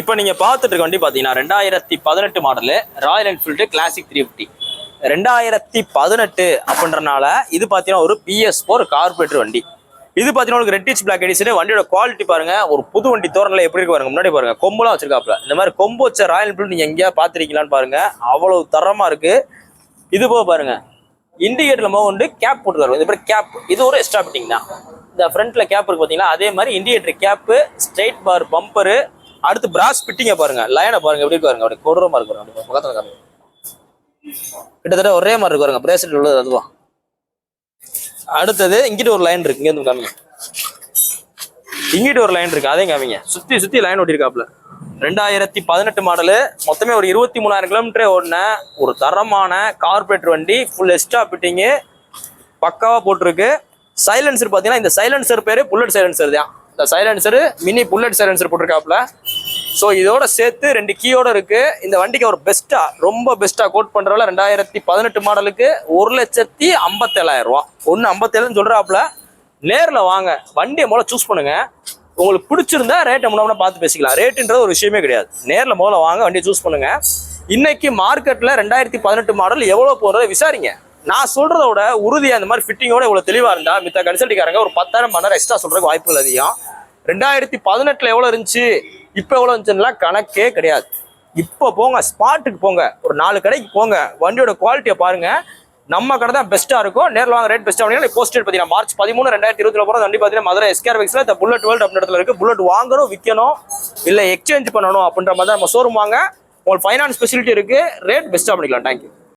இப்போ நீங்கள் பார்த்துட்டு இருக்க வண்டி பார்த்தீங்கன்னா 2018 மாடலு ராயல் என்ஃபீல்டு கிளாசிக் 350. 2018 அப்படின்றனால இது பார்த்தீங்கன்னா ஒரு PS4 கார்பரேட்டர் வண்டி. இது பார்த்தீங்கன்னா உங்களுக்கு ரெட்டிச் பிளாக் எடிஷன். வண்டியோட குவாலிட்டி பாருங்க, ஒரு புது வண்டி தோரணில் எப்படி இருக்கு பாருங்க. முன்னாடி பாருங்க கொம்புலாம் வச்சிருக்காப்ல. இந்த மாதிரி கொம்பு வச்ச ராயல் என்ஃபீல்டு நீங்கள் எங்கேயா பார்த்துருக்கீங்களான்னு பாருங்க, அவ்வளவு தரமா இருக்கு. இது போக பாருங்க இண்டிகேட்டர்ல வந்து கேப் போட்டுருக்காரு. இந்த மாதிரி கேப் இது ஒரு எக்ஸ்ட்ரா ஃபிட்டிங் தான். இந்த ஃப்ரண்ட்ல கேப் இருக்கு பார்த்தீங்களா, அதே மாதிரி இண்டிகேட்டர் கேப்பு, ஸ்ட்ரெயிட் பார் பம்பரு, அடுத்து பிராஸ் ஃபிட்டிங்க பாருங்க, லைனை பாருங்க எப்படி பாருங்க, அப்படி கொடூரமா இருக்கு பாருங்க. பக்கத்துல காமி, கிட்டத்தட்ட ஒரே மாதிரி இருக்கு பாருங்க. பிரேஸ்லெட் உள்ளது அதுவா. அடுத்தது இங்கிட்ட ஒரு லைன் இருக்கு, இங்க இருந்து காமிங்க. இங்கிட்ட ஒரு லைன் இருக்கு, அதையும் காமிங்க. சுத்தி சுத்தி லைன் ஓட்டிருக்காப்ல. 2018 மாடலு, மொத்தமே ஒரு 23,000 கிலோமீட்டரே ஓடின ஒரு தரமான கார்பரேட்டர் வண்டி. ஃபுல் எக்ஸ்ட்ரா ஃபிட்டிங்கு பக்காவா போட்டிருக்கு. சைலன்சர் பார்த்தீங்கன்னா இந்த சைலன்சர் பேரு புல்லட் சைலன்சர் தான். இந்த சைலன்சர் மினி புல்லட் சைலன்சர் போட்டிருக்காப்ல. ஸோ இதோட சேர்த்து 2 கீயோட இருக்கு. இந்த வண்டிக்கு ஒரு பெஸ்ட்டா, ரொம்ப பெஸ்ட்டா கோட் பண்றதுல 2018 மாடலுக்கு 1,57,000 ரூபா. 1,57,000 சொல்றாப்ல. நேரில் வாங்க, வண்டியை முதல்ல சூஸ் பண்ணுங்க. உங்களுக்கு பிடிச்சிருந்தா ரேட்டை முன்னாடி பார்த்து பேசிக்கலாம். ரேட்டுன்றது ஒரு விஷயமே கிடையாது. நேரில் முதல்ல வாங்க, வண்டியை சூஸ் பண்ணுங்க. இன்னைக்கு மார்க்கெட்ல 2018 மாடல் எவ்வளோ போகிறத விசாரிங்க. நான் சொல்றத விட உறுதியா இந்த மாதிரி ஃபிட்டிங்கோட இவ்வளவு தெளிவா இருந்தா மித்த கன்சல்டிக்காரங்க ஒரு 10,000 மணி நேரம் எக்ஸ்ட்ரா சொல்றதுக்கு வாய்ப்புகள் அதிகம். 2018 எவ்வளவு இருந்துச்சு, இப்போ எவ்வளவு இருந்துச்சுன்னா கணக்கே கிடையாது. இப்போ போங்க, ஸ்பாட்டுக்கு போங்க, ஒரு 4 கடைக்கு போங்க, வண்டியோட குவாலிட்டியை பாருங்க. நம்ம கடை தான் பெஸ்ட்டா இருக்கும். நேரில் வாங்க, ரேட் பெஸ்ட்டாக பண்ணி போஸ்டேட் பார்த்தீங்கன்னா March 13, 2020 போகிற வண்டி பார்த்தீங்கன்னா மதுரை SKR பைக்ஸ்ல இந்த புல்லட் வேர்ல்ட் அப்படின்ற இடத்துல இருக்கு. புல்லட் வாங்கணும், விற்கணும், இல்லை எக்ஸ்சேஞ்ச் பண்ணணும் அப்படின்ற மாதிரி தான் நம்ம ஷோரூம் வாங்க. உங்களுக்கு ஃபைனான்ஸ் ஃபெசிலிட்டி இருக்கு. ரேட் பெஸ்ட்டாக பண்ணிக்கலாம். தேங்க்யூ.